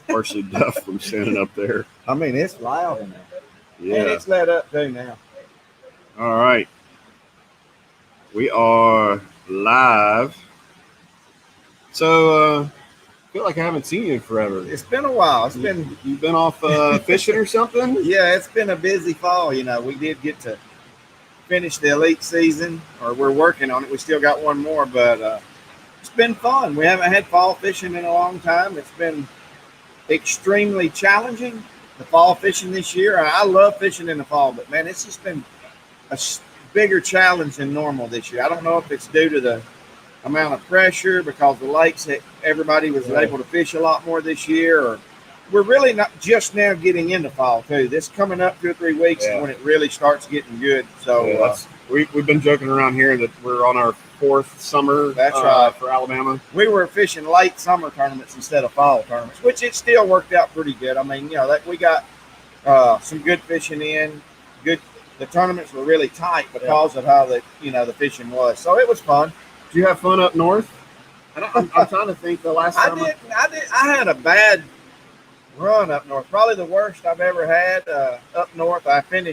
partially deaf from standing up there. I mean, it's loud in there. Yeah. And it's let up too now. All right. We are live. So, I feel like I haven't seen you in forever. It's been a while. You've been off fishing or something? Yeah, it's been a busy fall. You know, we did get to finish the elite season, or we're working on it. We still got one more, but it's been fun. We haven't had fall fishing in a long time. It's been extremely challenging, the fall fishing this year. I love fishing in the fall, but man, it's just been a bigger challenge than normal this year. I don't know if it's due to the amount of pressure because the lakes that everybody was able to fish a lot more this year, or we're really not just now getting into fall too. This coming up 2 or 3 weeks is when it really starts getting good. So we've been joking around here that we're on our 4th summer. That's right, for Alabama. We were fishing late summer tournaments instead of fall tournaments, which it still worked out pretty good. I mean, you know, we got some good fishing in. The tournaments were really tight because of how the fishing was. So it was fun. Did you have fun up north? I'm trying to think the last time. I had a bad run up north. Probably the worst I've ever had up north. I think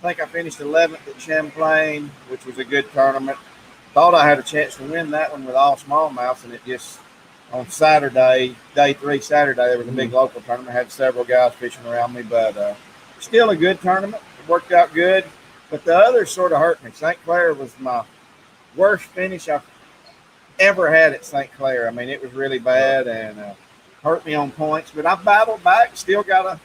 I finished 11th at Champlain, which was a good tournament. Thought I had a chance to win that one with all smallmouths, and it just on Saturday, day 3 Saturday, there was a big local tournament. I had several guys fishing around me, but still a good tournament. It worked out good, but the others sort of hurt me. St. Clair was my worst finish I've ever had at St. Clair. I mean, it was really bad and hurt me on points, but I battled back. Still got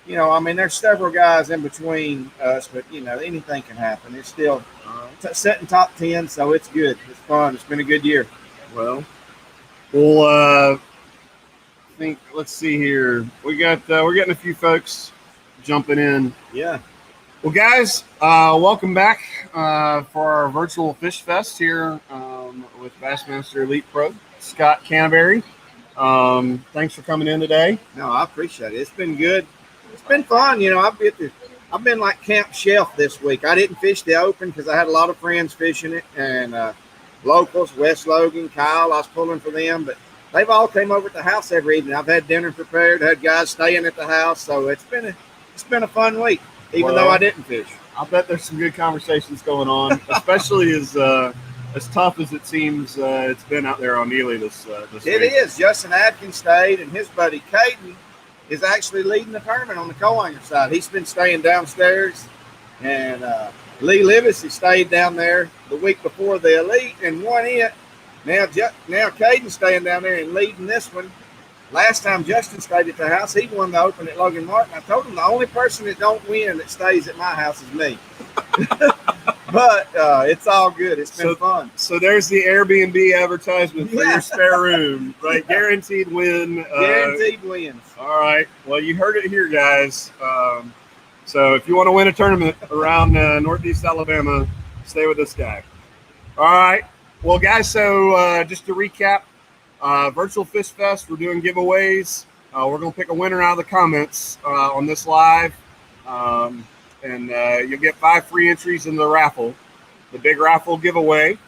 there's several guys in between us, but anything can happen. It's still setting top 10, so it's good. It's fun. It's been a good year. Well, let's see here. We're getting a few folks jumping in. Yeah. Well, guys, welcome back for our virtual Fish Fest here with Bassmaster Elite Pro, Scott Canterbury. Thanks for coming in today. No, I appreciate it. It's been good. It's been fun. I've been like Camp Shelf this week. I didn't fish the Open because I had a lot of friends fishing it, and locals, Wes Logan, Kyle, I was pulling for them, but they've all came over at the house every evening. I've had dinner prepared, had guys staying at the house, so it's been a fun week. Even though I didn't fish. I bet there's some good conversations going on, especially as tough as it seems it's been out there on Neely this week. It is. Justin Atkins stayed, and his buddy Caden is actually leading the tournament on the co-angler side. He's been staying downstairs, and Lee Livesey stayed down there the week before the Elite and won it. Now Caden's staying down there and leading this one. Last time Justin stayed at the house, he won the Open at Logan Martin. I told him the only person that don't win that stays at my house is me. But it's all good. It's been fun. So there's the Airbnb advertisement for your spare room, right? Guaranteed win. Guaranteed wins. All right. Well, you heard it here, guys. So if you want to win a tournament around Northeast Alabama, stay with this guy. All right. Well, guys, so just to recap, Virtual Fish Fest, we're doing giveaways. We're going to pick a winner out of the comments on this live. And you'll get 5 free entries in the raffle. The big raffle giveaway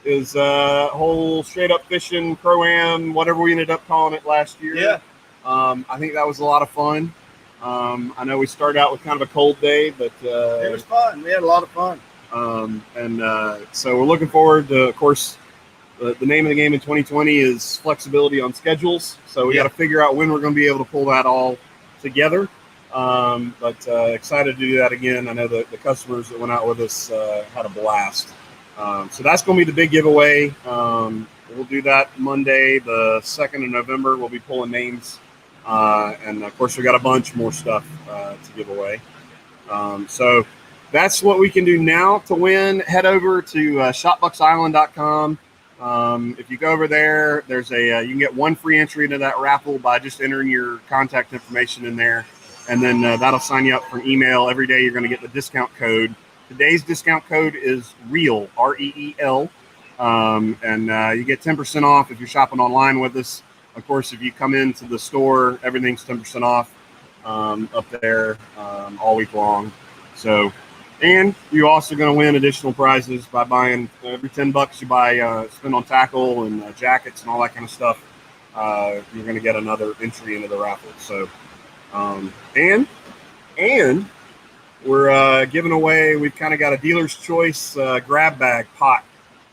is a whole straight-up fishing pro-am, whatever we ended up calling it last year. Yeah. I think that was a lot of fun. I know we started out with kind of a cold day, but it was fun. We had a lot of fun. So we're looking forward to, of course, the name of the game in 2020 is flexibility on schedules. So we got to figure out when we're going to be able to pull that all together. But excited to do that again. I know the customers that went out with us had a blast. So that's going to be the big giveaway. We'll do that Monday, the 2nd of November. We'll be pulling names. And, of course, we got a bunch more stuff to give away. So that's what we can do now to win. Head over to shotbucksisland.com. If you go over there, there's you can get 1 free entry into that raffle by just entering your contact information in there. And then that'll sign you up for an email. Every day you're going to get the discount code. Today's discount code is REEL, REEL. And you get 10% off if you're shopping online with us. Of course, if you come into the store, everything's 10% off up there all week long. So, and you're also going to win additional prizes by buying every $10 you buy, spend on tackle and jackets and all that kind of stuff. you're going to get another entry into the raffle. So, and we're giving away. We've kind of got a dealer's choice grab bag pot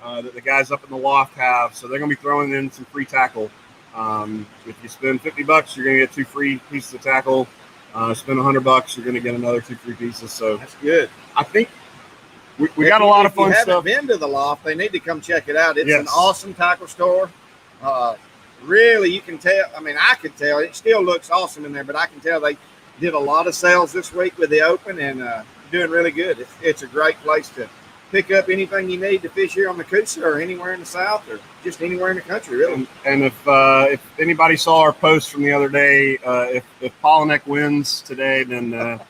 that the guys up in the loft have. So they're going to be throwing in some free tackle. If you spend $50, you're going to get 2 free pieces of tackle. Spend $100, you're going to get another 2 free pieces. So that's good. I think we got a lot of fun stuff. If you stuff. haven't been to the loft, they need to come check it out. It's an awesome tackle store. Really, you can tell. I mean, I could tell. It still looks awesome in there, but I can tell they did a lot of sales this week with the open and doing really good. It's a great place to pick up anything you need to fish here on the Coosa or anywhere in the South or just anywhere in the country, really. And if anybody saw our post from the other day, if Pollinek wins today, then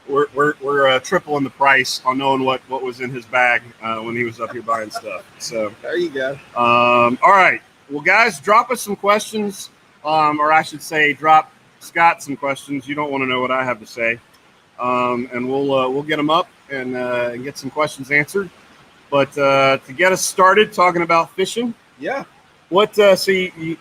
we're tripling the price on knowing what was in his bag when he was up here buying stuff. So there you go. All right. Well, guys, drop us some questions, or I should say, drop Scott some questions. You don't want to know what I have to say, and we'll get them up and get some questions answered. But to get us started talking about fishing, what so you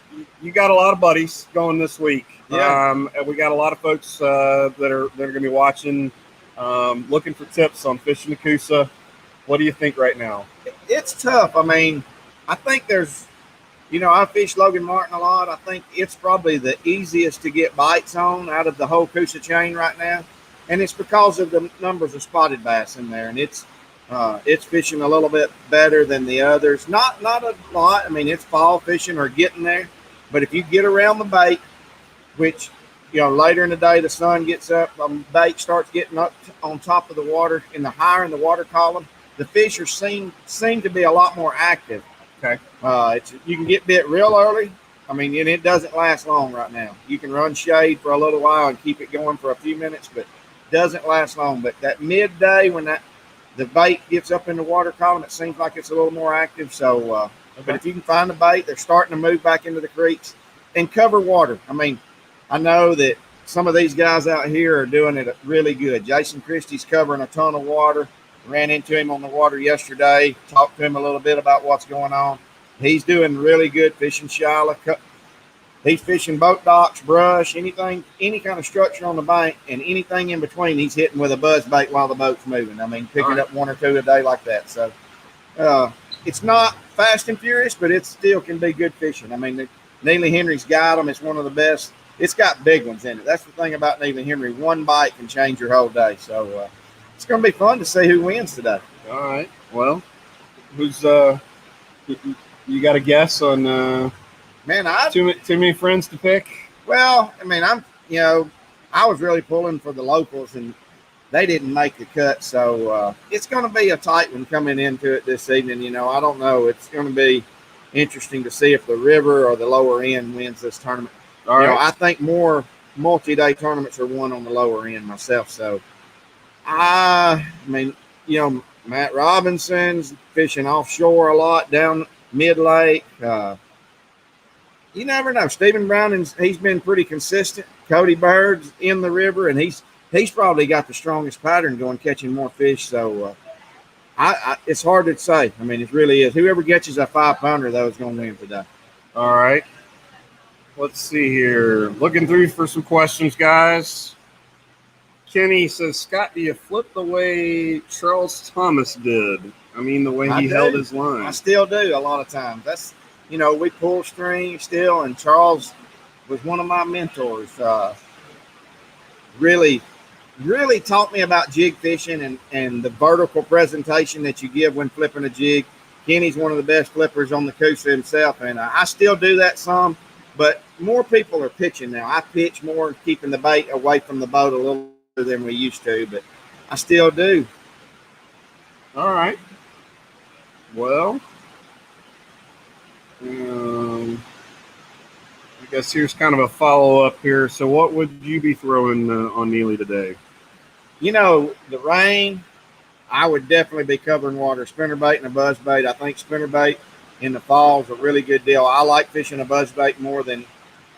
got a lot of buddies going this week. And we got a lot of folks that are going to be watching, looking for tips on fishing the Coosa. What do you think right now? It's tough. I mean, I think there's. I fish Logan Martin a lot. I think it's probably the easiest to get bites on out of the whole Coosa chain right now. And it's because of the numbers of spotted bass in there. And it's fishing a little bit better than the others. Not a lot. I mean, it's fall fishing or getting there. But if you get around the bait, which, later in the day, the sun gets up, bait starts getting up on top of the water, in the higher in the water column, the fish seem to be a lot more active. Okay. You can get bit real early. I mean, and it doesn't last long right now. You can run shade for a little while and keep it going for a few minutes, but it doesn't last long. But that midday when the bait gets up in the water column, it seems like it's a little more active. So, but if you can find the bait, they're starting to move back into the creeks and cover water. I mean, I know that some of these guys out here are doing it really good. Jason Christie's covering a ton of water. Ran into him on the water yesterday, talked to him a little bit about what's going on. He's doing really good fishing shallow. He's fishing boat docks, brush, any kind of structure on the bank, and anything in between he's hitting with a buzz bait while the boat's moving. I mean, picking up 1 or 2 a day like that. So it's not fast and furious, but it still can be good fishing. I mean, Neely Henry's got them. It's one of the best. It's got big ones in it. That's the thing about Neely Henry. One bite can change your whole day. So, it's going to be fun to see who wins today. All right. Well, who's you got a guess on? Man, too many friends to pick. Well, I mean, I was really pulling for the locals, and they didn't make the cut. So it's going to be a tight one coming into it this evening. I don't know. It's going to be interesting to see if the river or the lower end wins this tournament. All right. I think more multi-day tournaments are won on the lower end myself. So. I mean, Matt Robinson's fishing offshore a lot down mid-lake. You never know. Stephen Brown, he's been pretty consistent. Cody Bird's in the river, and he's probably got the strongest pattern going, catching more fish. So it's hard to say. I mean, it really is. Whoever catches a 5-pounder, though, is going to win today. All right. Let's see here. Looking through for some questions, guys. Kenny says, Scott, do you flip the way Charles Thomas did? I mean, the way he held his line. I still do a lot of times. That's, we pull string still, and Charles was one of my mentors. Really taught me about jig fishing and the vertical presentation that you give when flipping a jig. Kenny's one of the best flippers on the Coosa himself, and I still do that some, but more people are pitching now. I pitch more, keeping the bait away from the boat a little than we used to, but I still do. All right. Well, I guess here's kind of a follow-up here. So what would you be throwing on Neely today? The rain, I would definitely be covering water, spinnerbait and a buzzbait. I think spinnerbait in the fall is a really good deal. I like fishing a buzzbait more than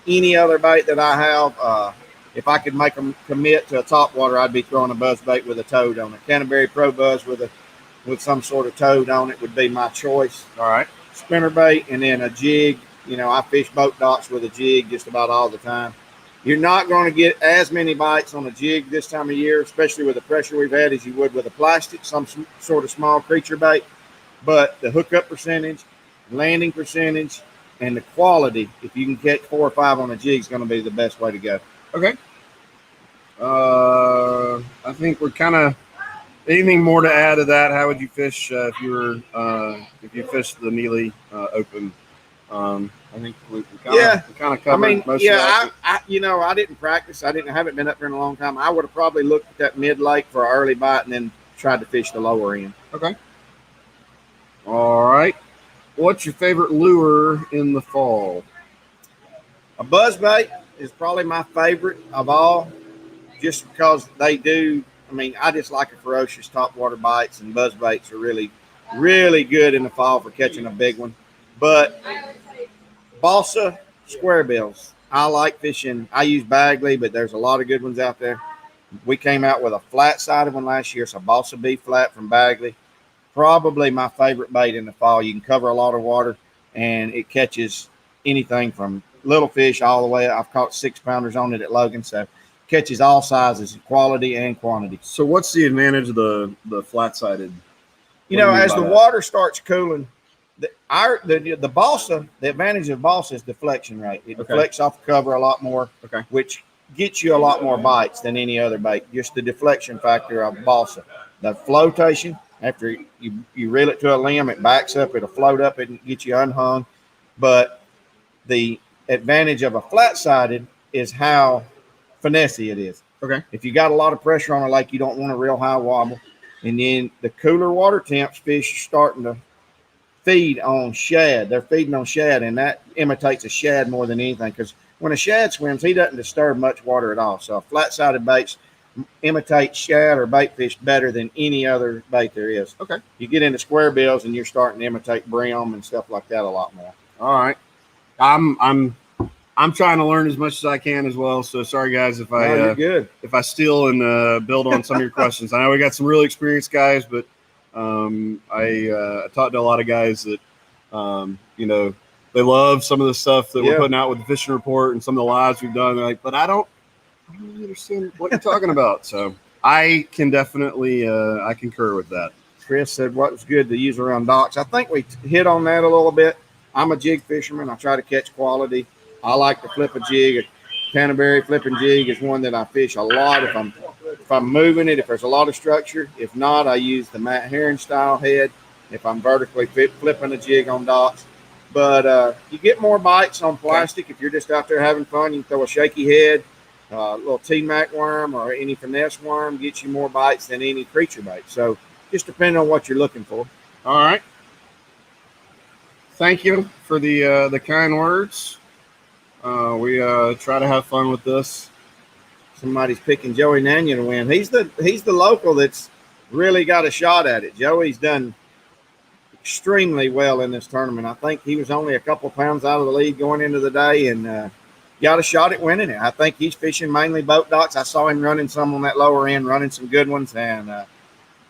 any other bait that I have. If I could make them commit to a top water, I'd be throwing a buzzbait with a toad on it. Canterbury Pro Buzz with some sort of toad on it would be my choice. All right. Spinnerbait and then a jig, I fish boat docks with a jig just about all the time. You're not going to get as many bites on a jig this time of year, especially with the pressure we've had, as you would with a plastic, some sort of small creature bait. But the hookup percentage, landing percentage, and the quality, if you can catch 4 or 5 on a jig, is going to be the best way to go. Okay. I think we're kind of. Anything more to add to that? How would you fish if you fished the Neely Open? I think we kind of covered most of that. I didn't practice. I haven't been up there in a long time. I would have probably looked at that mid lake for an early bite and then tried to fish the lower end. Okay. All right. What's your favorite lure in the fall? A buzzbait is probably my favorite of all, just because they do. I mean, I just like a ferocious topwater bites, and buzzbaits are really, really good in the fall for catching a big one. But balsa square bills, I like fishing. I use Bagley, but there's a lot of good ones out there. We came out with a flat-sided one last year. It's a balsa B flat from Bagley. Probably my favorite bait in the fall. You can cover a lot of water, and it catches anything from little fish all the way. I've caught 6-pounders on it at Logan, so catches all sizes, quality and quantity. So what's the advantage of the flat-sided? As the water starts cooling, the balsa, the advantage of balsa is deflection rate. It deflects off the cover a lot more, which gets you a lot more bites than any other bait. Just the deflection factor of balsa. The flotation, after you reel it to a limb, it backs up, it'll float up and get you unhung. But the advantage of a flat-sided is how finessey it is. Okay. If you got a lot of pressure on a lake, you don't want a real high wobble. And then the cooler water temps, fish are starting to feed on shad. They're feeding on shad, and that imitates a shad more than anything, because when a shad swims, he doesn't disturb much water at all. So flat-sided baits imitate shad or bait fish better than any other bait there is. Okay. You get into square bills, and you're starting to imitate brim and stuff like that a lot more. All right. I'm trying to learn as much as I can as well. So sorry, guys, if I steal and build on some of your questions. I know we got some really experienced guys, but I talked to a lot of guys that they love some of the stuff that we're putting out with the fishing report and some of the lives we've done. They're like, but I don't really understand what you're talking about. So I can definitely I concur with that. Chris said what was good to use around docks. I think we hit on that a little bit. I'm a jig fisherman. I try to catch quality. I like to flip a jig. A Canterbury flipping jig is one that I fish a lot if I'm moving it, if there's a lot of structure. If not, I use the Matt Herring style head if I'm vertically flipping a jig on docks. But you get more bites on plastic if you're just out there having fun. You can throw a shaky head, a little T-Mac worm or any finesse worm gets you more bites than any creature bait. So just depending on what you're looking for. All right. Thank you for the kind words. We try to have fun with this. Somebody's picking Joey Nanya to win. He's the local that's really got a shot at it. Joey's done extremely well in this tournament. I think he was only a couple pounds out of the lead going into the day and got a shot at winning it. I think he's fishing mainly boat docks. I saw him running some on that lower end, running some good ones, and I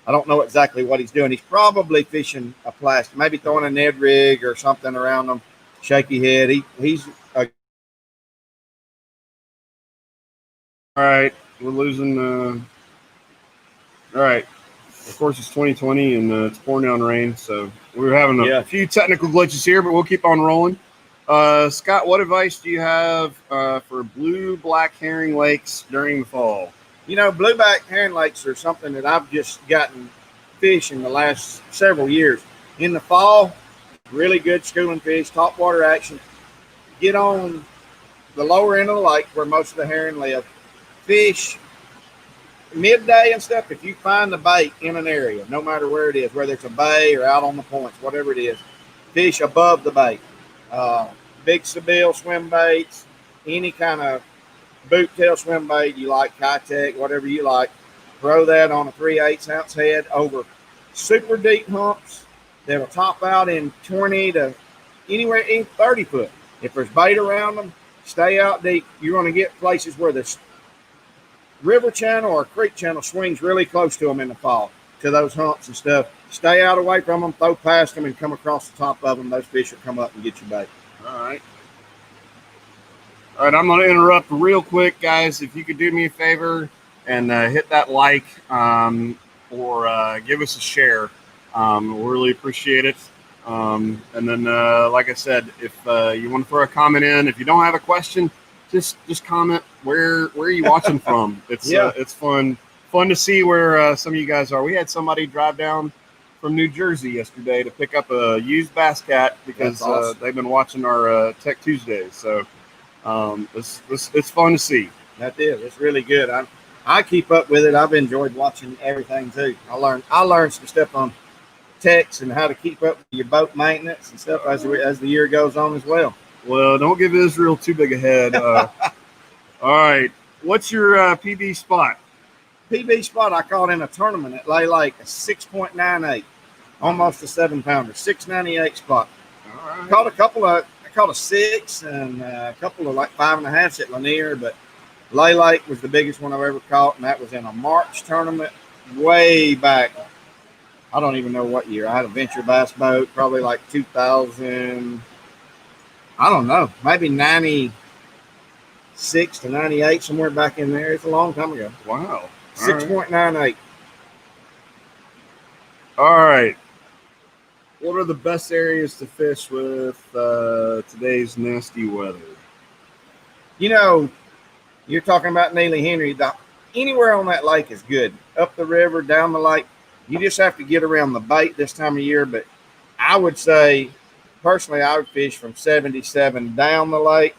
don't know exactly what he's doing. He's probably fishing a plastic, maybe throwing a Ned rig or something around him, shaky head. He's a All right, we're losing. All right, of course it's 2020 and it's pouring down rain, so we're having a few technical glitches here, but we'll keep on rolling. Scott, what advice do you have for blue-black herring lakes during the fall? Blue-black herring lakes are something that I've just gotten fish in the last several years. In the fall, really good schooling fish, top water action. Get on the lower end of the lake where most of the herring live. Fish midday and stuff. If you find the bait in an area, no matter where it is, whether it's a bay or out on the points, whatever it is, fish above the bait. Big Seville swim baits, any kind of boot tail swim bait you like, Kitech, whatever you like, throw that on a 3/8 ounce head over super deep humps that'll top out in 20 to anywhere in 30 foot. If there's bait around them, stay out deep. You're going to get places where the river channel or creek channel swings really close to them in the fall, to those humps and stuff. Stay out away from them, throw past them, and come across the top of them. Those fish will come up and get your bait. All right. All right, I'm going to interrupt real quick, guys. If you could do me a favor and hit that like or give us a share, we'll really appreciate it. And then, like I said, if you want to throw a comment in, if you don't have a question, just comment where are you watching from. It's fun to see where some of you guys are. We had somebody drive down from New Jersey yesterday to pick up a used bass cat because awesome. They've been watching our Tech Tuesdays. So. It's fun to see. That is. It's really good. I keep up with it. I've enjoyed watching everything too. I learned some stuff on techs and how to keep up with your boat maintenance and stuff as the year goes on as well. Well, don't give Israel too big a head. All right. What's your PB spot? PB spot I caught in a tournament at Lay Lake, a 6.98, almost a 7-pounder, 698 spot. All right. Caught a 6 and a couple of like 5.5s at Lanier, but Lay Lake was the biggest one I've ever caught, and that was in a March tournament way back. I don't even know what year. I had a venture bass boat, probably like 2000. I don't know, maybe 96 to 98, somewhere back in there. It's a long time ago. Wow. 6.98. All right. What are the best areas to fish with today's nasty weather? You know, you're talking about Neely Henry. Anywhere on that lake is good. Up the river, down the lake. You just have to get around the bait this time of year. But I would say, personally, I would fish from 77 down the lake,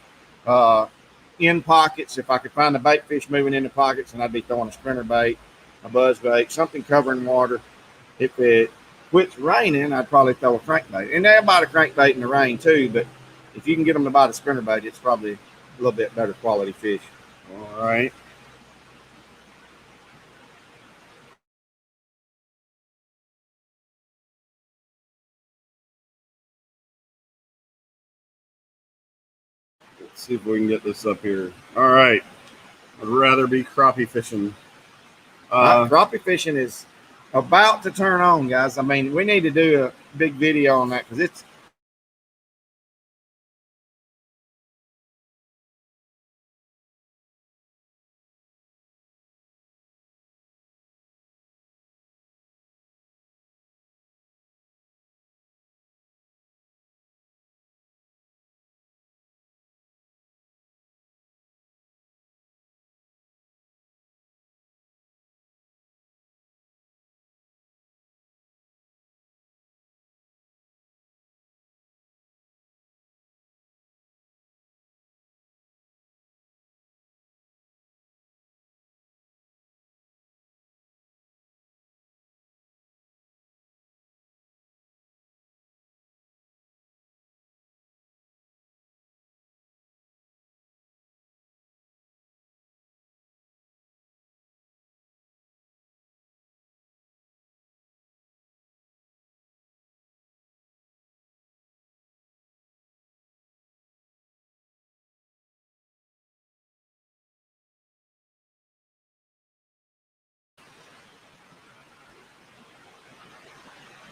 in pockets. If I could find the bait fish moving into pockets, and I'd be throwing a sprinter bait, a buzz bait, something covering water. If it quits raining, I'd probably throw a crankbait. And they'll bite a crankbait in the rain too, but if you can get them to bite a spinner bait, it's probably a little bit better quality fish. All right. Let's see if we can get this up here. All right. I'd rather be crappie fishing. Crappie fishing is about to turn on, guys. I mean, we need to do a big video on that because it's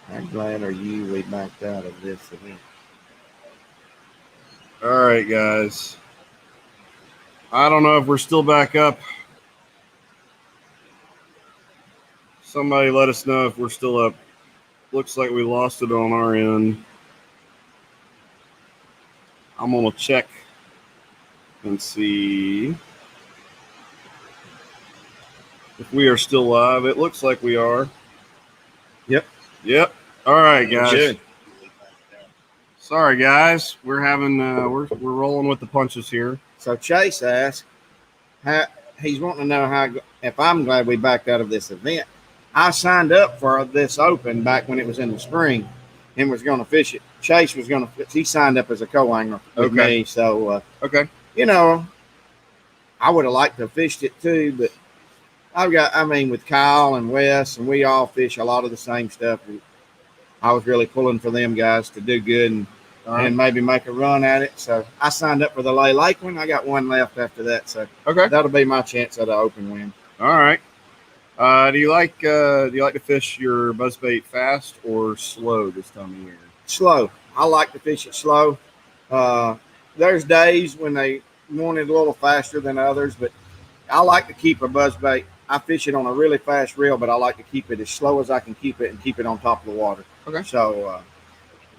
how glad are you we backed out of this event? All right, guys. I don't know if we're still back up. Somebody let us know if we're still up. Looks like we lost it on our end. I'm going to check and see if we are still live. It looks like we are. Yep. All right, guys. Good. Sorry, guys. We're having we're rolling with the punches here. So Chase asked, he's wanting to know if I'm glad we backed out of this event. I signed up for this open back when it was in the spring and was going to fish it. Chase was going to. He signed up as a co-angler with me. So okay. You know, I would have liked to have fished it too, but with Kyle and Wes, and we all fish a lot of the same stuff. I was really pulling for them guys to do good and maybe make a run at it. So I signed up for the Lay Lake one. I got one left after that. So that'll be my chance at an open win. All right. Do you like to fish your buzzbait fast or slow this time of year? Slow. I like to fish it slow. There's days when they want it a little faster than others, but I like to keep a buzzbait. I fish it on a really fast reel, but I like to keep it as slow as I can keep it and keep it on top of the water. Okay. So,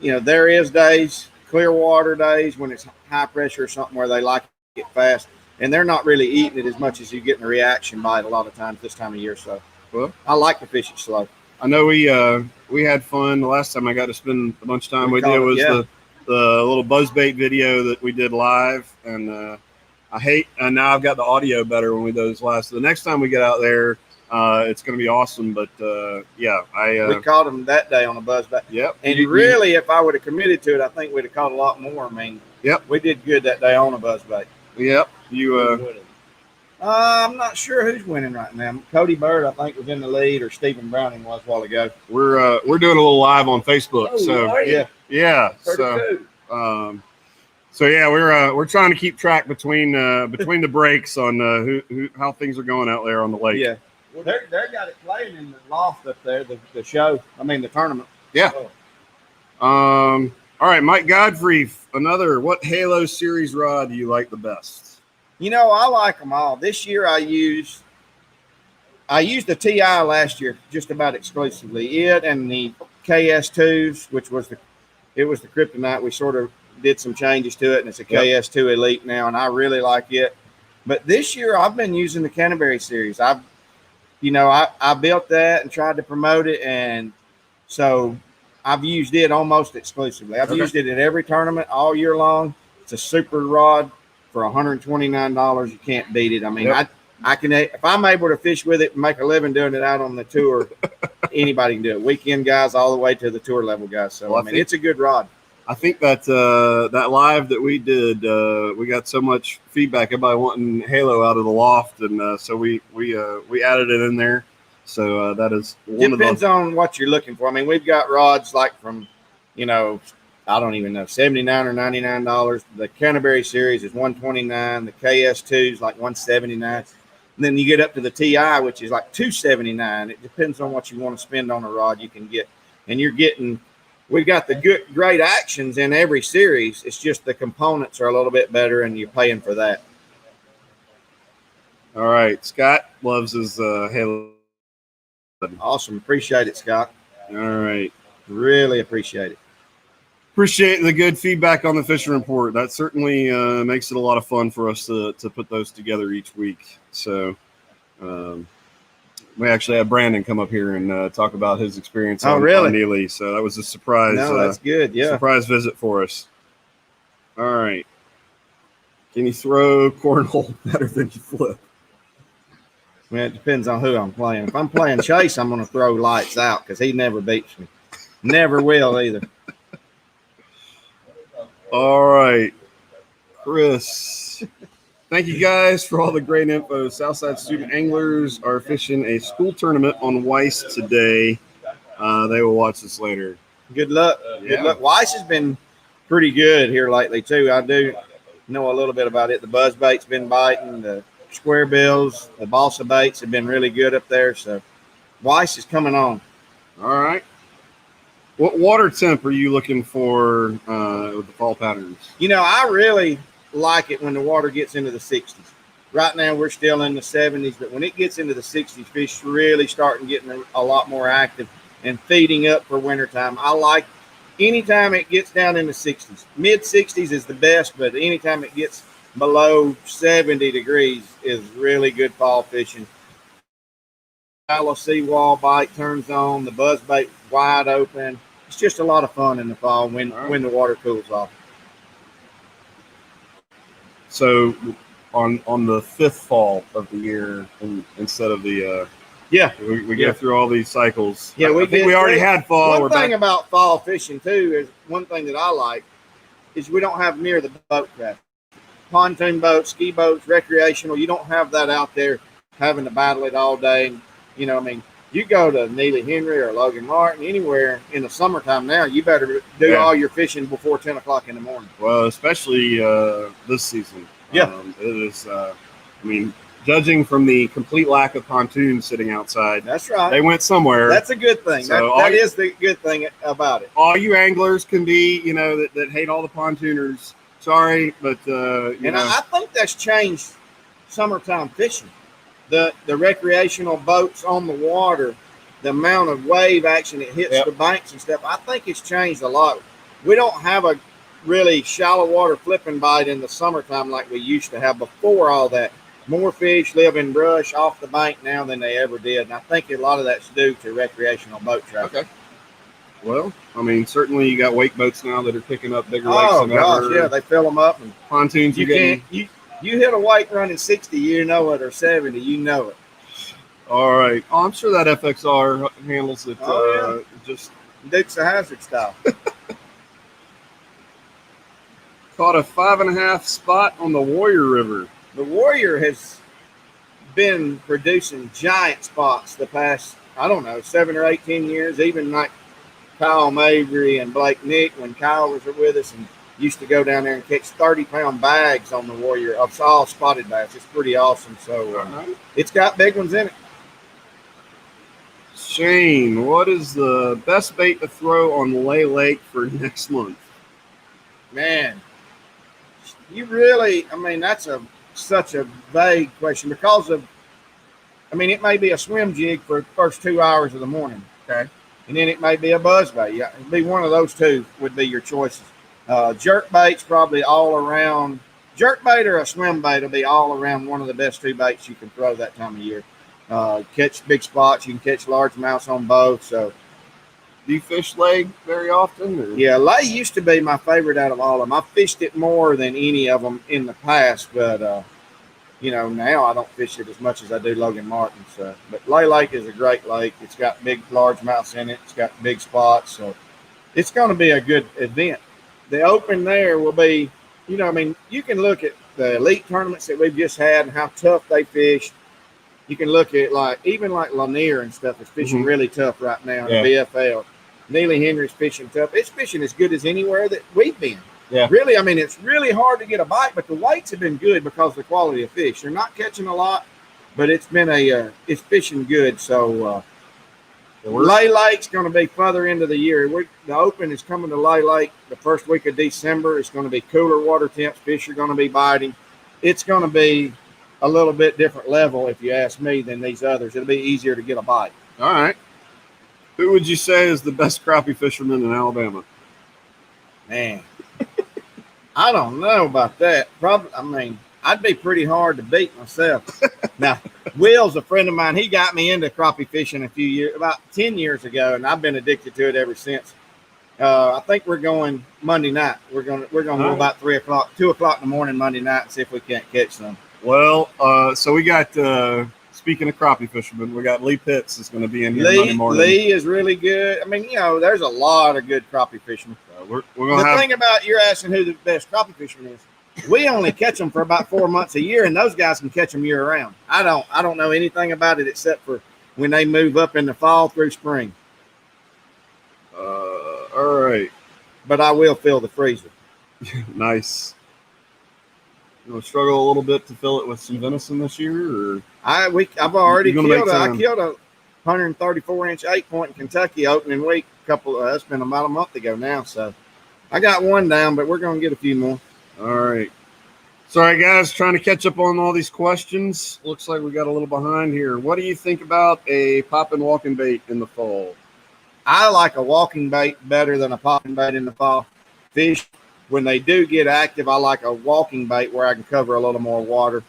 there is days, clear water days, when it's high pressure or something where they like it fast, and they're not really eating it as much as you get in a reaction bite a lot of times this time of year. So, Well, I like to fish it slow. I know we had fun. The last time I got to spend a bunch of time with you was the little buzzbait video that we did live, and now I've got the audio better when we do those live. So the next time we get out there, it's going to be awesome. But we caught them that day on a buzzbait. Yep. And really, if I would have committed to it, I think we'd have caught a lot more. I mean, yep, we did good that day on a buzzbait. Yep. You. I'm not sure who's winning right now. Cody Bird, I think, was in the lead, or Stephen Browning was a while ago. We're doing a little live on Facebook. Oh, so yeah. So we're trying to keep track between the breaks on how things are going out there on the lake. Yeah. Well, they got it playing in the loft up there, the show. I mean, the tournament. Yeah. All right, Mike Godfrey. What Halo series rod do you like the best? I like them all. This year I used the TI last year just about exclusively. It and the KS2s, which was the Kryptonite. We sort of did some changes to it, and it's a KS2 Elite now, and I really like it. But this year I've been using the Canterbury series. I built that and tried to promote it, and so I've used it almost exclusively. I've used it at every tournament all year long. It's a super rod. For $129, you can't beat it. I mean, I can, if I'm able to fish with it and make a living doing it out on the tour, anybody can do it. Weekend guys all the way to the tour level guys. So I mean, it's a good rod. I think that that live that we did, we got so much feedback, everybody wanting Halo out of the loft, and so we added it in there. So that is one depends on what you're looking for. I mean, we've got rods like from, I don't even know, $79 or $99. The Canterbury series is $129. The KS2 is like $179. And then you get up to the TI, which is like $279. It depends on what you want to spend on a rod you can get. And we've got the great actions in every series. It's just the components are a little bit better, and you're paying for that. All right. Scott loves his Halo. Awesome. Appreciate it, Scott. All right. Really appreciate it. Appreciate the good feedback on the fishing report. That certainly makes it a lot of fun for us to put those together each week. So we actually had Brandon come up here and talk about his experience on Neely. So that was a surprise. No, that's good. Yeah. Surprise visit for us. All right. Can you throw cornhole better than you flip? Well, it depends on who I'm playing. If I'm playing Chase, I'm going to throw lights out because he never beats me. Never will either. All right, Chris. Thank you guys for all the great info. Southside student anglers are fishing a school tournament on Weiss today. They will watch this later. Good luck. Good luck. Weiss has been pretty good here lately too. I do know a little bit about it. The buzzbait's been biting. The square bills, the balsa baits have been really good up there. So Weiss is coming on. All right. What water temp are you looking for with the fall patterns? I really like it when the water gets into the 60s. Right now, we're still in the 70s, but when it gets into the 60s, fish really starting getting a lot more active and feeding up for wintertime. I like anytime it gets down in the 60s. Mid-60s is the best, but anytime it gets below 70 degrees is really good fall fishing. Shallow seawall bite turns on, the buzzbait wide open. It's just a lot of fun in the fall when the water cools off. So on the fifth fall of the year instead of the we go through all these cycles. Yeah, we already had fall. One thing about fall fishing too is one thing that I like is we don't have near the boat craft. Pontoon boats, ski boats, recreational. You don't have that out there having to battle it all day. You go to Neely Henry or Logan Martin, anywhere in the summertime now, you better do all your fishing before 10 o'clock in the morning. Well, especially this season. Yeah. It is, judging from the complete lack of pontoons sitting outside. That's right. They went somewhere. That's a good thing. So that is the good thing about it. All you anglers can be, that hate all the pontooners. sorry, but you know. I think that's changed summertime fishing. The recreational boats on the water, the amount of wave action that hits the banks and stuff, I think it's changed a lot. We don't have a really shallow water flipping bite in the summertime like we used to have before all that. More fish live in brush off the bank now than they ever did. And I think a lot of that's due to recreational boat traffic. Okay. Well, I mean, certainly you got wake boats now that are picking up bigger lakes than ever. Yeah, they fill them up. And pontoons you hit a wake running 60, you know it, or 70, you know it. All right. Oh, I'm sure that FXR handles it just Dukes of Hazzard style. Caught a 5.5 spot on the Warrior River. The Warrior has been producing giant spots the past, 7 or 8, 10 years. Even like Kyle Mabry and Blake Nick, when Kyle was with us and used to go down there and catch 30-pound bags on the Warrior of all spotted bass. It's pretty awesome. So it's got big ones in it. Shane, what is the best bait to throw on Lay Lake for next month? Man, you really, that's such a vague question because of, it may be a swim jig for the first 2 hours of the morning, okay? And then it may be a buzz bait. Yeah, it'd be one of those two would be your choices. Jerk bait's probably all around. Jerk bait or a swim bait will be all around one of the best 2 baits you can throw that time of year. Catch big spots. You can catch largemouths on both. So, do you fish lay very often? Or? Yeah, lay used to be my favorite out of all of them. I fished it more than any of them in the past, but now I don't fish it as much as I do Logan Martin. So, but Lay Lake is a great lake. It's got big largemouths in it. It's got big spots. So, it's going to be a good event. The open there will be, you can look at the elite tournaments that we've just had and how tough they fished. You can look at even Lanier and stuff is fishing really tough right now in the BFL. Neely Henry's fishing tough. It's fishing as good as anywhere that we've been. Yeah. Really, it's really hard to get a bite, but the weights have been good because of the quality of fish. They're not catching a lot, but it's been it's fishing good. So Lay Lake's going to be further into the year. The Open is coming to Lay Lake the first week of December. It's going to be cooler water temps. Fish are going to be biting. It's going to be a little bit different level, if you ask me, than these others. It'll be easier to get a bite. All right. Who would you say is the best crappie fisherman in Alabama? Man, I don't know about that. Probably, I'd be pretty hard to beat myself. Now, Will's a friend of mine. He got me into crappie fishing about 10 years ago, and I've been addicted to it ever since. I think we're going Monday night. We're going to go about 2 o'clock in the morning Monday night and see if we can't catch some. Well, so we got, speaking of crappie fishermen, we got Lee Pitts is going to be in here Monday morning. Lee is really good. There's a lot of good crappie fishermen. We're going the thing about you're asking who the best crappie fisherman is. We only catch them for about 4 months a year, and those guys can catch them year round. I don't know anything about it except for when they move up in the fall through spring. All right. But I will fill the freezer. Nice. You know, struggle a little bit to fill it with some venison this year, or I've already killed. I killed a 134-inch 8-point in Kentucky opening week. That's been about a month ago now. So I got one down, but we're going to get a few more. All right. Sorry, guys, trying to catch up on all these questions. Looks like we got a little behind here. What do you think about a popping walking bait in the fall? I like a walking bait better than a popping bait in the fall. Fish, when they do get active, I like a walking bait where I can cover a little more water.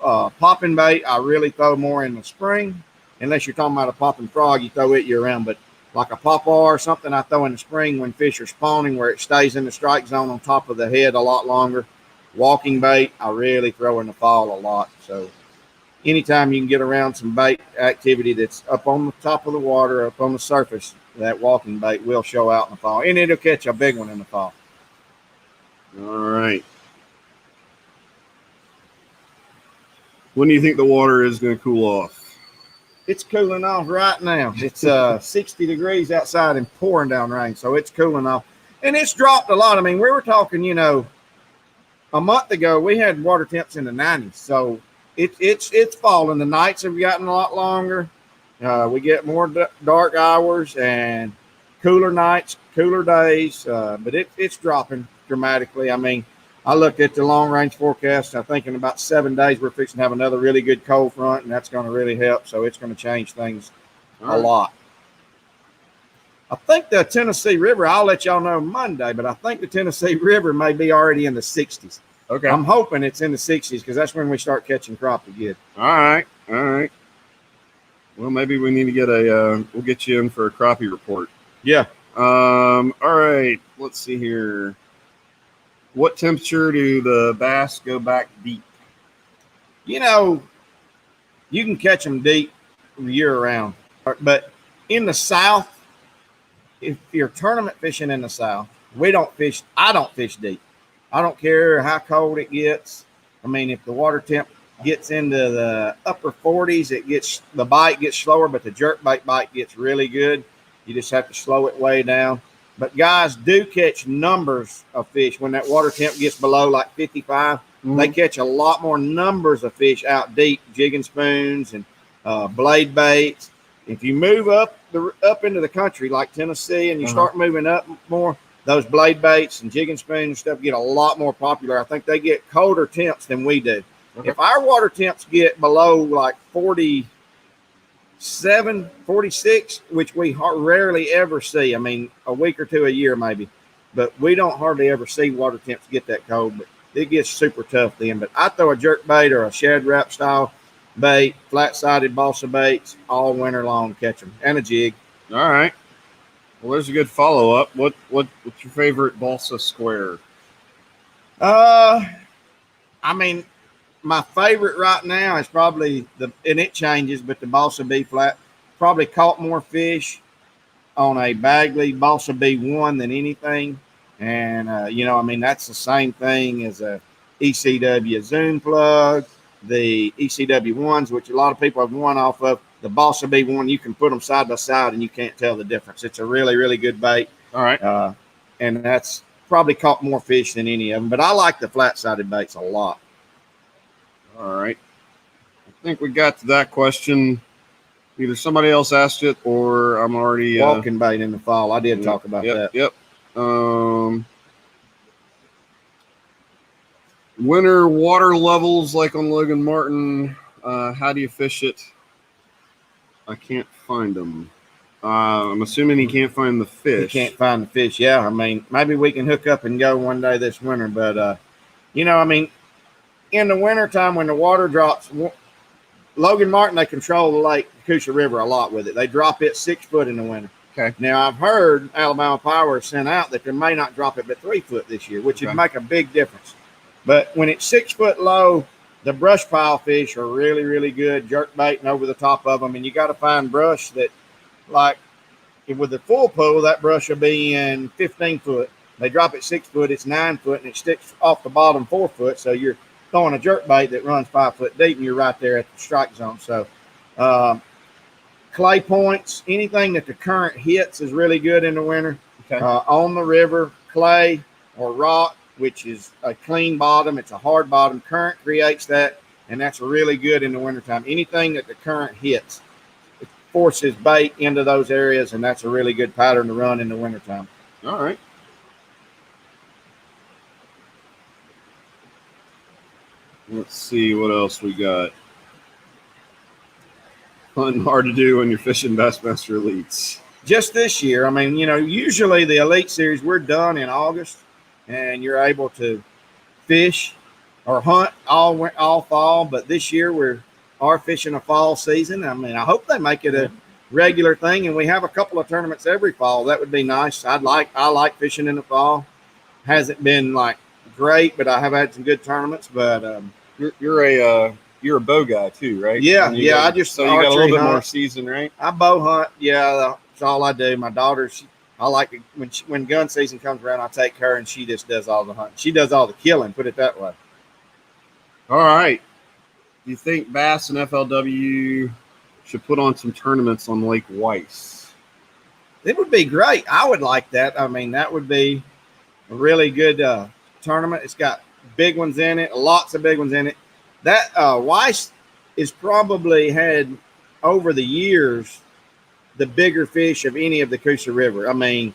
Popping bait, I really throw more in the spring. Unless you're talking about a popping frog, you throw it year-round. But like a pawpaw or something, I throw in the spring when fish are spawning where it stays in the strike zone on top of the head a lot longer. Walking bait, I really throw in the fall a lot. So anytime you can get around some bait activity that's up on the top of the water, up on the surface, that walking bait will show out in the fall. And it'll catch a big one in the fall. All right. When do you think the water is going to cool off? It's cooling off right now. It's 60 degrees outside and pouring down rain, so it's cooling off. And it's dropped a lot. We were talking, a month ago, we had water temps in the 90s, so it's falling. The nights have gotten a lot longer. We get more dark hours and cooler nights, cooler days, but it's dropping dramatically. I looked at the long range forecast. I think in about 7 days we're fixing to have another really good cold front, and that's going to really help. So it's going to change things a lot. I think the Tennessee River, I'll let y'all know Monday, but I think the Tennessee River may be already in the 60s. Okay. I'm hoping it's in the 60s because that's when we start catching crappie good. All right. Well, maybe we need to get we'll get you in for a crappie report. Yeah. All right. Let's see here. What temperature do the bass go back deep? You know, you can catch them deep year round, but in the South, if you're tournament fishing in the South, I don't fish deep. I don't care how cold it gets. I mean, if the water temp gets into the upper 40s, the bite gets slower, but the jerkbait bite gets really good. You just have to slow it way down. But guys do catch numbers of fish when that water temp gets below like 55. Mm-hmm. They catch a lot more numbers of fish out deep, jigging spoons and blade baits. If you move up into the country like Tennessee and you start moving up more, those blade baits and jigging spoons and stuff get a lot more popular. I think they get colder temps than we do. Okay. If our water temps get below like 47, 46, which we rarely ever see, I mean, a week or two a year maybe, but we don't hardly ever see water temps get that cold, but it gets super tough then. But I throw a jerk bait or a shad wrap style bait, flat-sided balsa baits all winter long, catch them, and a jig. All right. Well, there's a good follow-up. What's your favorite balsa square? I mean, my favorite right now is probably and it changes, but the balsa B flat. Probably caught more fish on a Bagley balsa B1 than anything. And, I mean, that's the same thing as a ECW Zoom plug, the ECW ones, which a lot of people have won off of. The balsa B1, you can put them side by side and you can't tell the difference. It's a really, really good bait. All right. And that's probably caught more fish than any of them. But I like the flat-sided baits a lot. All right. I think we got to that question. Either somebody else asked it or I'm already... Walking bait in the fall. I did talk about that. Yep. Winter water levels like on Logan Martin. How do you fish it? I can't find them. I'm assuming he can't find the fish. He can't find the fish. Yeah, I mean, maybe we can hook up and go one day this winter. But, I mean, in the wintertime when the water drops, Logan Martin, they control the lake, the Coosa River a lot with it. They drop it 6 foot in the winter. Okay. Now, I've heard Alabama Power sent out that they may not drop it but 3 foot this year, which would make a big difference. But when it's 6 foot low, the brush pile fish are really, really good, jerk baiting over the top of them. And you got to find brush that, like, with the full pool, that brush will be in 15 foot. They drop it 6 foot, it's 9 foot, and it sticks off the bottom 4 foot. So you're throwing a jerk bait that runs 5 foot deep, and you're right there at the strike zone. So clay points, anything that the current hits is really good in the winter. Okay. On the river, clay or rock, which is a clean bottom. It's a hard bottom. Current creates that, and that's really good in the wintertime. Anything that the current hits, it forces bait into those areas, and that's a really good pattern to run in the wintertime. All right. Let's see what else we got. Fun, hard to do when you're fishing Bassmaster Elites. Just this year, I mean, usually the Elite Series, we're done in August, and you're able to fish or hunt all fall. But this year we are fishing a fall season. I mean, I hope they make it a regular thing, and we have a couple of tournaments every fall. That would be nice. I like fishing in the fall. Hasn't been like great, but I have had some good tournaments. But you're a bow guy too, right? Yeah. You got a little bit more season, right? I bow hunt. Yeah, that's all I do. My daughter, I like it when gun season comes around. I take her, and she just does all the hunting. She does all the killing. Put it that way. All right. Do you think Bass and FLW should put on some tournaments on Lake Weiss? It would be great. I would like that. I mean, that would be a really good tournament. It's got big ones in it, lots of big ones in it. That Weiss is probably had over the years the bigger fish of any of the Coosa River. I mean,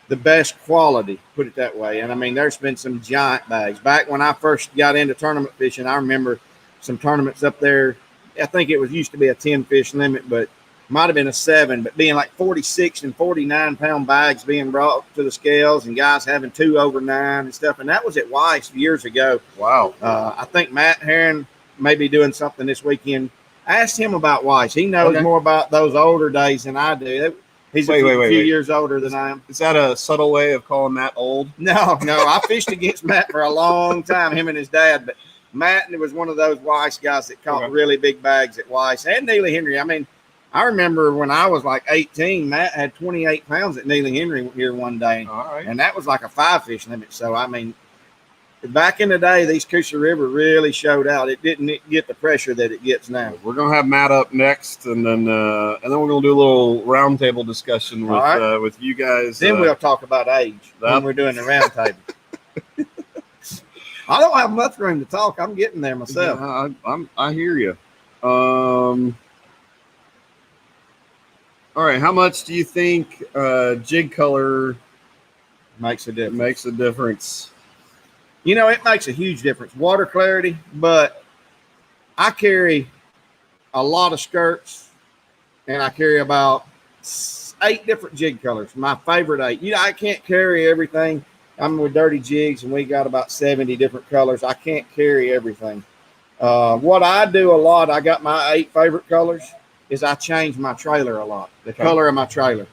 the best quality, put it that way. And I mean, there's been some giant bags. Back when I first got into tournament fishing, I remember some tournaments up there. I think it was used to be a 10 fish limit, but might have been a 7, but being like 46 and 49-pound bags being brought to the scales and guys having 2 over 9 and stuff. And that was at Weiss years ago. Wow. I think Matt Herron may be doing something this weekend. I asked him about Weiss. He knows more about those older days than I do. He's a few years older than I am. Is that a subtle way of calling Matt old? No. I fished against Matt for a long time, him and his dad. But Matt was one of those Weiss guys that caught really big bags at Weiss and Neely Henry. I mean, I remember when I was like 18, Matt had 28 pounds at Neely Henry here one day. All right. And that was like a 5-fish limit. So, I mean, back in the day, these Coosa River really showed out. It didn't get the pressure that it gets now. We're gonna have Matt up next, and then we're gonna do a little roundtable discussion with you guys. Then we'll talk about age when we're doing the roundtable. I don't have much room to talk. I'm getting there myself. Yeah, I hear you. All right, how much do you think jig color makes a difference? Makes a difference. You know, it makes a huge difference. Water clarity, but I carry a lot of skirts, and I carry about 8 different jig colors. My favorite 8. You know, I can't carry everything. I'm with Dirty Jigs, and we got about 70 different colors. I can't carry everything. What I do a lot, I got my 8 favorite colors, is I change my trailer a lot. The color of my trailer,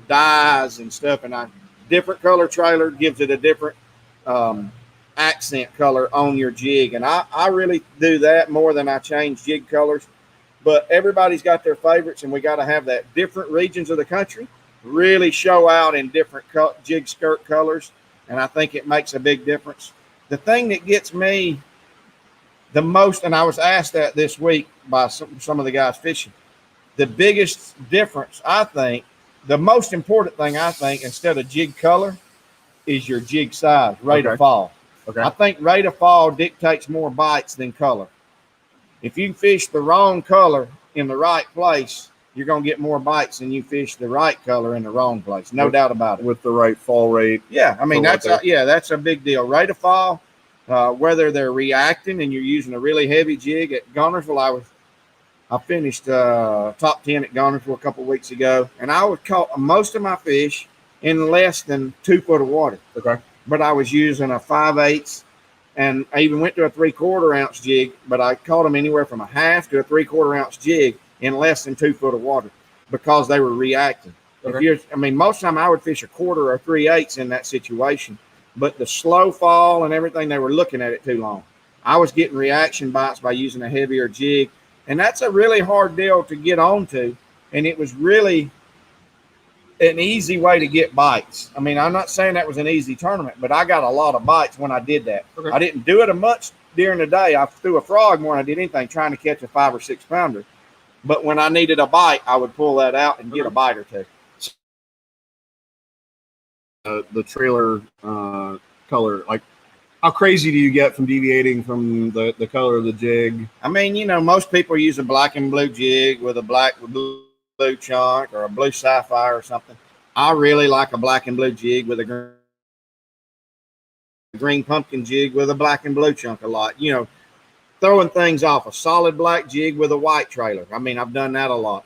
dyes and stuff, and different color trailer gives it a different accent color on your jig. And I really do that more than I change jig colors. But everybody's got their favorites, and we got to have that. Different regions of the country really show out in different jig skirt colors, and I think it makes a big difference. The thing that gets me the most, and I was asked that this week by some of the guys fishing, the biggest difference, I think, the most important thing, I think, instead of jig color, is your jig size, rate of fall. Okay. I think rate of fall dictates more bites than color. If you fish the wrong color in the right place, you're going to get more bites than you fish the right color in the wrong place. No doubt about it. With the right fall rate. Yeah, I mean, that's a big deal. Rate of fall, whether they're reacting and you're using a really heavy jig. At Gunnersville, I finished top 10 at Gunnersville a couple of weeks ago, and I would caught most of my fish in less than 2 foot of water. Okay. But I was using a 5/8, and I even went to a 3/4 ounce jig, but I caught them anywhere from a half to a 3/4 ounce jig in less than 2 foot of water because they were reacting. Okay. Most of the time I would fish a 1/4 or 3/8 in that situation, but the slow fall and everything, they were looking at it too long. I was getting reaction bites by using a heavier jig, and that's a really hard deal to get onto, and it was really an easy way to get bites. I mean, I'm not saying that was an easy tournament, but I got a lot of bites when I did that. Okay. I didn't do it much during the day. I threw a frog more than I did anything trying to catch a 5 or 6 pounder. But when I needed a bite, I would pull that out and get a bite or two. The trailer color, like, how crazy do you get from deviating from the color of the jig? I mean, you know, most people use a black and blue jig with a black with blue chunk or a blue sapphire or something. I really like a black and blue jig with a green pumpkin jig with a black and blue chunk a lot. You know, throwing things off, a solid black jig with a white trailer. I mean, I've done that a lot.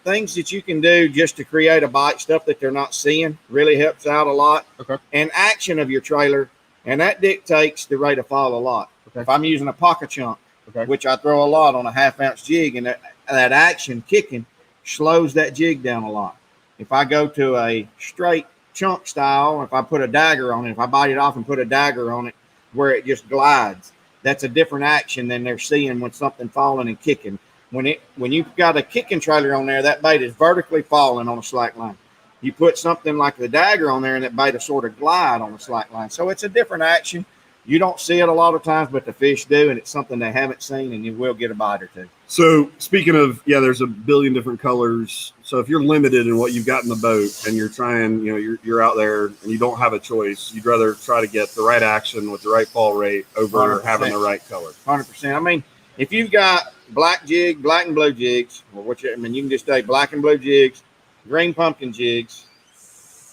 Things that you can do just to create a bite, stuff that they're not seeing, really helps out a lot. Okay. And action of your trailer, and that dictates the rate of fall a lot. Okay. If I'm using a pocket chunk, which I throw a lot on a 1/2 ounce jig, and that action kicking slows that jig down a lot. If I go to a straight chunk style, if I put a dagger on it, if I bite it off and put a dagger on it where it just glides, that's a different action than they're seeing when something falling and kicking. When you've got a kicking trailer on there, that bait is vertically falling on a slack line. You put something like the dagger on there, and that bait will sort of glide on a slack line. So it's a different action. You don't see it a lot of times, but the fish do, and it's something they haven't seen, and you will get a bite or two. So speaking of, there's a billion different colors. So if you're limited in what you've got in the boat and you're trying, you're out there and you don't have a choice, you'd rather try to get the right action with the right fall rate over 100%. Having the right color. 100%. I mean, if you've got black and blue jigs, you can just say black and blue jigs, green pumpkin jigs,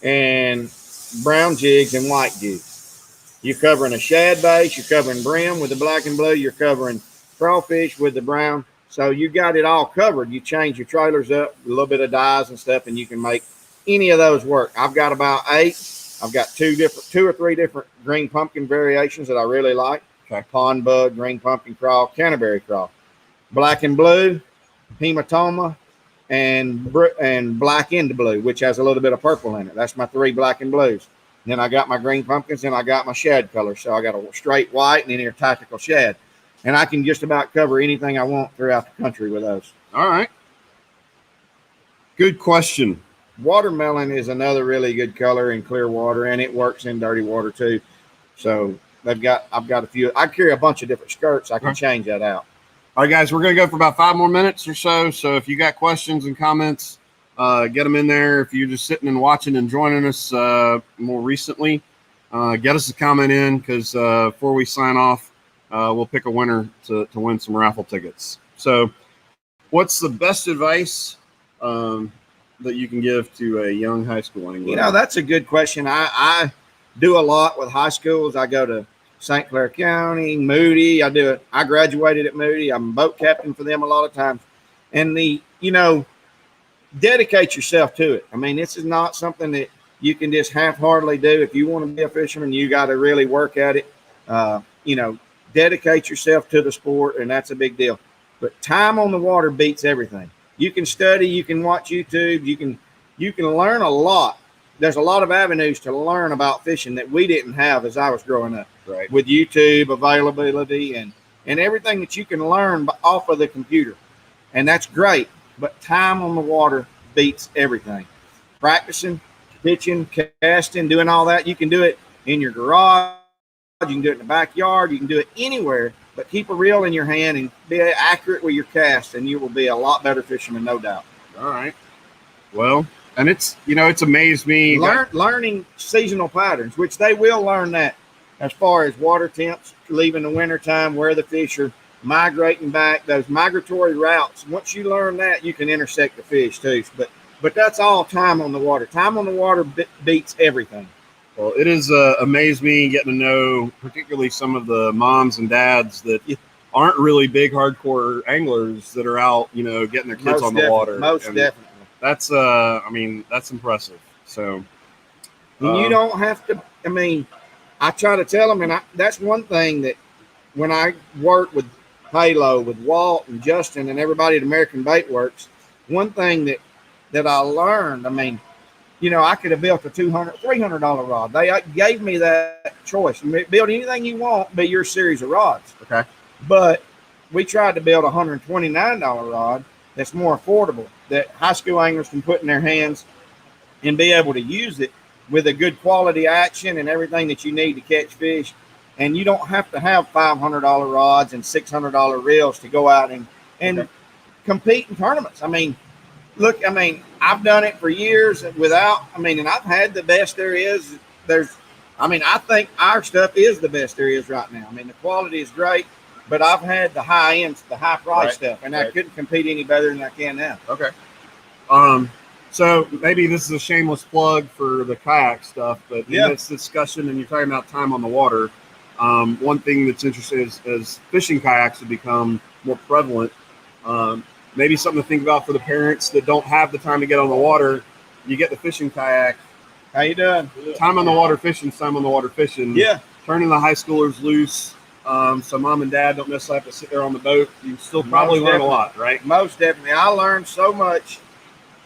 and brown jigs and white jigs. You're covering a shad base, you're covering brim with the black and blue, you're covering crawfish with the brown. So you got it all covered. You change your trailers up, a little bit of dyes and stuff, and you can make any of those work. I've got about 8. I've got 2 or 3 different green pumpkin variations that I really like. Okay. Pond bug, green pumpkin crawl, Canterbury crawl. Black and blue, hematoma, and black into blue, which has a little bit of purple in it. That's my 3 black and blues. And then I got my green pumpkins, and I got my shad color. So I got a straight white and then here tactical shad. And I can just about cover anything I want throughout the country with those. All right. Good question. Watermelon is another really good color in clear water, and it works in dirty water too. So I've got a few. I carry a bunch of different skirts. I can change that out. All right, guys, we're going to go for about 5 more minutes or so. So if you got questions and comments, get them in there. If you're just sitting and watching and joining us more recently, get us a comment in, because before we sign off, we'll pick a winner to win some raffle tickets. So what's the best advice that you can give to a young high school angler? You know, that's a good question. I do a lot with high schools. I go to St. Clair County, Moody. I graduated at Moody. I'm a boat captain for them a lot of times. And dedicate yourself to it. I mean, this is not something that you can just half-heartedly do. If you want to be a fisherman, you got to really work at it. Dedicate yourself to the sport, and that's a big deal. But time on the water beats everything. You can study, you can watch YouTube, you can learn a lot. There's a lot of avenues to learn about fishing that we didn't have as I was growing up. Right. With YouTube availability and everything that you can learn off of the computer. And that's great, but time on the water beats everything. Practicing, pitching, casting, doing all that, you can do it in your garage, you can do it in the backyard, you can do it anywhere, but keep a reel in your hand and be accurate with your cast, and you will be a lot better fisherman, no doubt. All right. Well, and it's amazed me. Learning seasonal patterns, which they will learn that as far as water temps, leaving the wintertime, where the fish are migrating back, those migratory routes. Once you learn that, you can intersect the fish too. But that's all time on the water. Time on the water beats everything. Well, it is amazed me getting to know particularly some of the moms and dads that aren't really big hardcore anglers that are out, getting their kids on the water. Most definitely. That's that's impressive. So and you don't have to. I mean, I try to tell them, and that's one thing that when I work with Halo, with Walt and Justin and everybody at American Bait Works, one thing that I learned, I mean, I could have built a $200, $300 rod. They gave me that choice. Build anything you want, be your series of rods. Okay. But we tried to build a $129 rod that's more affordable, that high school anglers can put in their hands and be able to use it with a good quality action and everything that you need to catch fish. And you don't have to have $500 rods and $600 reels to go out and compete in tournaments. I mean, look, I've done it for years and I've had the best there is. I think our stuff is the best there is right now. I mean, the quality is great, but I've had the high ends, the high price stuff, and I couldn't compete any better than I can now. Okay. So maybe this is a shameless plug for the kayak stuff, but in this discussion, and you're talking about time on the water, one thing that's interesting is as fishing kayaks have become more prevalent, maybe something to think about for the parents that don't have the time to get on the water. You get the fishing kayak. How you doing? Time on the water fishing, time on the water fishing. Yeah. Turning the high schoolers loose. So mom and dad don't necessarily have to sit there on the boat. You still probably learn a lot, right? Most definitely. I learned so much.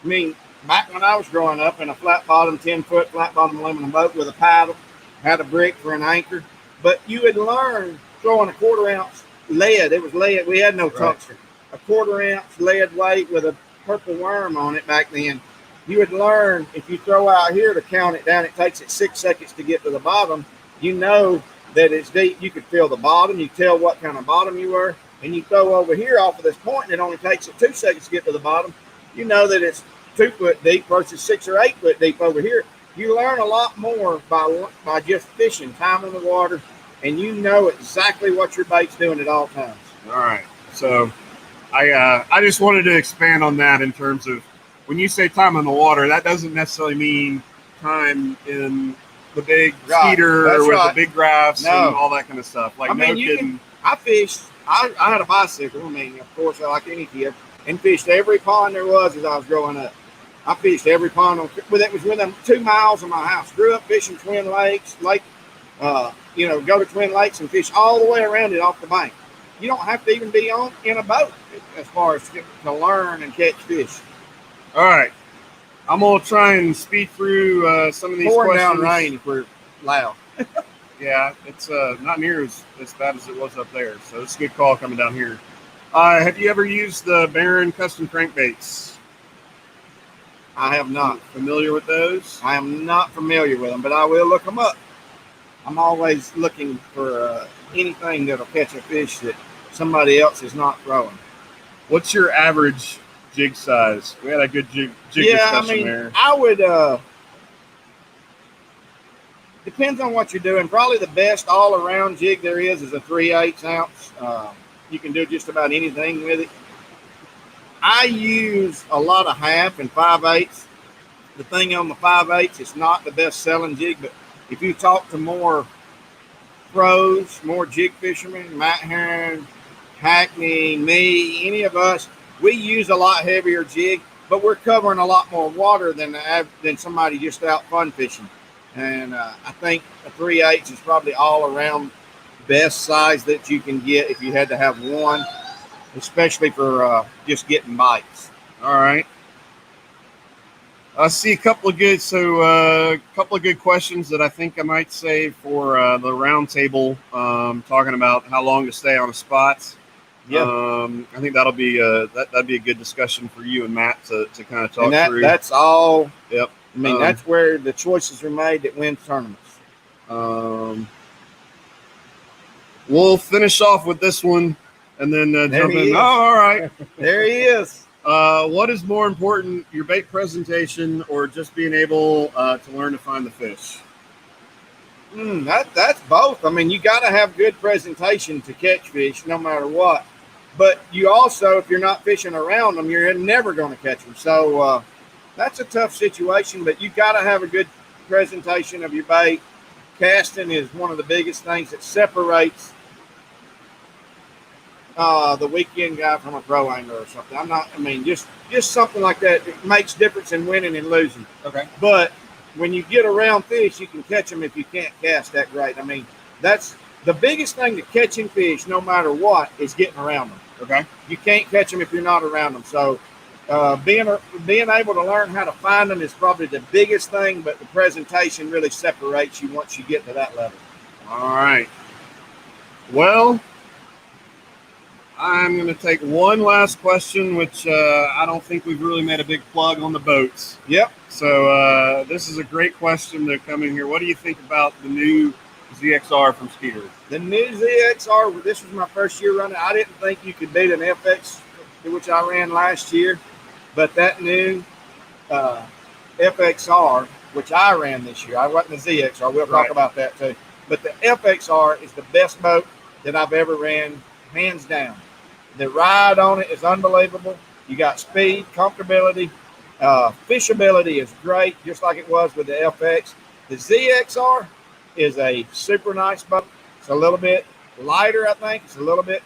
I mean, back when I was growing up in a flat bottom, 10-foot flat bottom aluminum boat with a paddle, had a brick for an anchor. But you would learn throwing a 1/4 ounce lead. It was lead. We had no tungsten. A 1/4 ounce lead weight with a purple worm on it back then. You would learn if you throw out here to count it down, it takes it 6 seconds to get to the bottom. You know that it's deep. You could feel the bottom. You tell what kind of bottom you were. And you throw over here off of this point, and it only takes it 2 seconds to get to the bottom. You know that it's 2 foot deep versus 6 or 8 foot deep over here. You learn a lot more by just fishing, time on the water, and you know exactly what your bait's doing at all times. All right. So I just wanted to expand on that in terms of when you say time on the water, that doesn't necessarily mean time in the big Right. Skeeter That's with right. the big graphs No. and all that kind of stuff. Like, I mean, no you kidding. I fished. I had a bicycle. I mean, of course, like any kid, and fished every pond there was as I was growing up. I fished every pond that was within 2 miles of my house. Grew up fishing Twin Lakes, go to Twin Lakes and fish all the way around it off the bank. You don't have to even be in a boat as far as to learn and catch fish. All right. I'm going to try and speed through some of these Pouring questions. down rain if we're loud. Yeah, it's not near as bad as it was up there. So it's a good call coming down here. Have you ever used the Barron custom crankbaits? I have not. Familiar with those? I am not familiar with them, but I will look them up. I'm always looking for anything that'll catch a fish that somebody else is not throwing. What's your average jig size? We had a good jig discussion there. I would. Depends on what you're doing. Probably the best all-around jig there is a 3/8 ounce. You can do just about anything with it. I use a lot of half and 5/8. The thing on the 5/8, it's not the best-selling jig, but if you talk to more pros, more jig fishermen, Matt Heron, Hackney, me, any of us, we use a lot heavier jig, but we're covering a lot more water than somebody just out fun fishing. And I think a 3/8 is probably all around best size that you can get if you had to have one, especially for just getting bites. All right. I see a couple of good questions that I think I might save for the round table, talking about how long to stay on a spot. Yeah. I think that'll be that'd be a good discussion for you and Matt to kind of talk through. That's all. Yep. I mean, that's where the choices are made that wins tournaments. We'll finish off with this one and then jump in. Is. Oh, all right. There he is. What is more important, your bait presentation or just being able to learn to find the fish? That's both. I mean, you got to have good presentation to catch fish no matter what. But you also, if you're not fishing around them, you're never going to catch them. So that's a tough situation, but you got to have a good presentation of your bait. Casting is one of the biggest things that separates the weekend guy from a pro angler or something. Just something like that. It makes difference in winning and losing. Okay. But when you get around fish, you can catch them if you can't cast that great. I mean, that's the biggest thing to catching fish, no matter what, is getting around them. Okay. You can't catch them if you're not around them. So being able to learn how to find them is probably the biggest thing, but the presentation really separates you once you get to that level. All right. Well, I'm going to take one last question, which I don't think we've really made a big plug on the boats. Yep. So this is a great question to come in here. What do you think about the new ZXR from Skeeter? The new ZXR, this was my first year running. I didn't think you could beat an FX, which I ran last year. But that new FXR, which I ran this year, I wasn't the ZXR. We'll talk about that too. But the FXR is the best boat that I've ever ran, hands down. The ride on it is unbelievable. You got speed, comfortability, fishability is great, just like it was with the FX. The ZXR is a super nice boat. It's a little bit lighter, I think.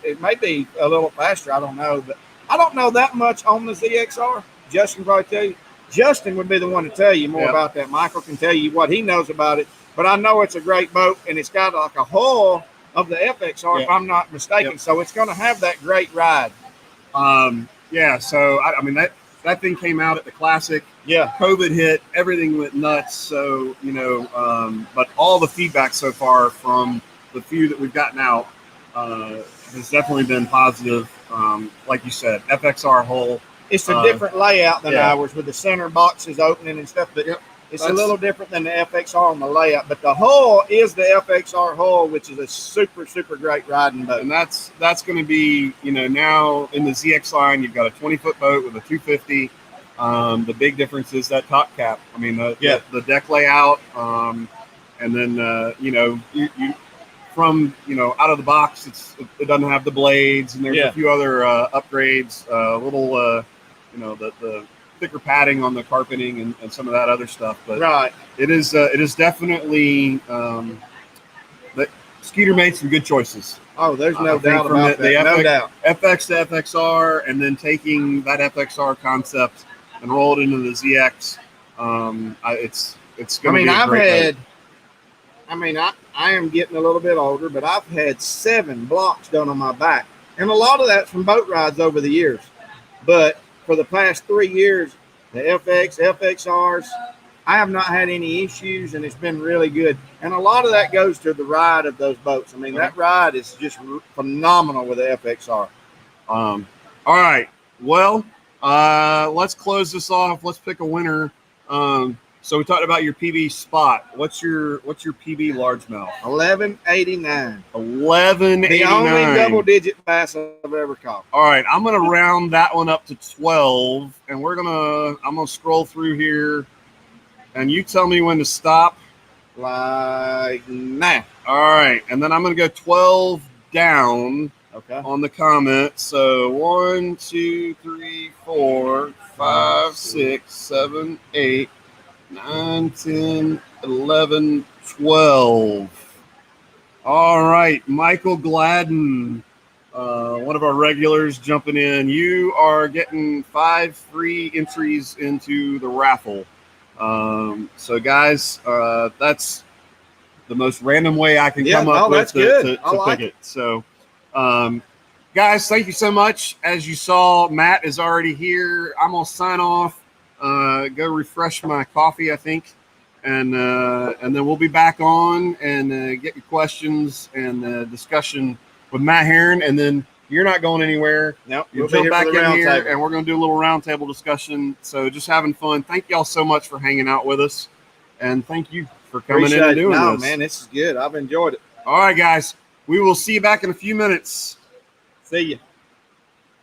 It may be a little faster, I don't know. But I don't know that much on the ZXR. Justin can probably tell you. Justin would be the one to tell you more about that. Michael can tell you what he knows about it. But I know it's a great boat, and it's got like a hull of the FXR, if I'm not mistaken. Yep. So it's going to have that great ride. So, I mean, that thing came out at the Classic. Yeah. COVID hit. Everything went nuts. So, but all the feedback so far from the few that we've gotten out has definitely been positive. Like you said, FXR hull. It's a different layout than ours with the center boxes opening and stuff. But it's a little different than the FXR on the layout. But the hull is the FXR hull, which is a super, super great riding boat. And that's going to be, now in the ZX line, you've got a 20-foot boat with a 250. The big difference is that top cap. I mean, the deck layout, and then, you from, out of the box, it doesn't have the blades, and there's a few other upgrades, the thicker padding on the carpeting and some of that other stuff. But Right. it is definitely that Skeeter made some good choices. Oh, there's no I think doubt from about the that. No FX, doubt. FX to FXR, and then taking that FXR concept and roll it into the ZX. It's going to be a great boat. I am getting a little bit older, but I've had 7 blocks done on my back. And a lot of that's from boat rides over the years. But for the past 3 years, the FX, FXRs, I have not had any issues, and it's been really good. And a lot of that goes to the ride of those boats. I mean, that ride is just phenomenal with the FXR. All right. Well, let's close this off. Let's pick a winner. So we talked about your PB spot. What's your PB largemouth? 1189. 1189. The only double-digit bass I've ever caught. All right, I'm gonna round that one up to 12, and I'm gonna scroll through here, and you tell me when to stop. Like now. All right, and then I'm gonna go 12 down. Okay. On the comment. So 1, 2, 3, 4, 5, 6, 7, 8, 9, 10, 11, 12. All right, Michael Gladden, one of our regulars, jumping in. You are getting 5 free entries into the raffle. So guys, that's the most random way I can come up with to pick it. So guys, thank you so much. As you saw, Matt is already here. I'm gonna sign off, go refresh my coffee, I think, and then we'll be back on and get your questions and discussion with Matt Heron. And then you're not going anywhere. Nope, you'll jump back in here and we're gonna do a little roundtable discussion. So just having fun. Thank y'all so much for hanging out with us, and thank you for coming in and doing this. No, man, this is good. I've enjoyed it. All right, guys. We will see you back in a few minutes. See you.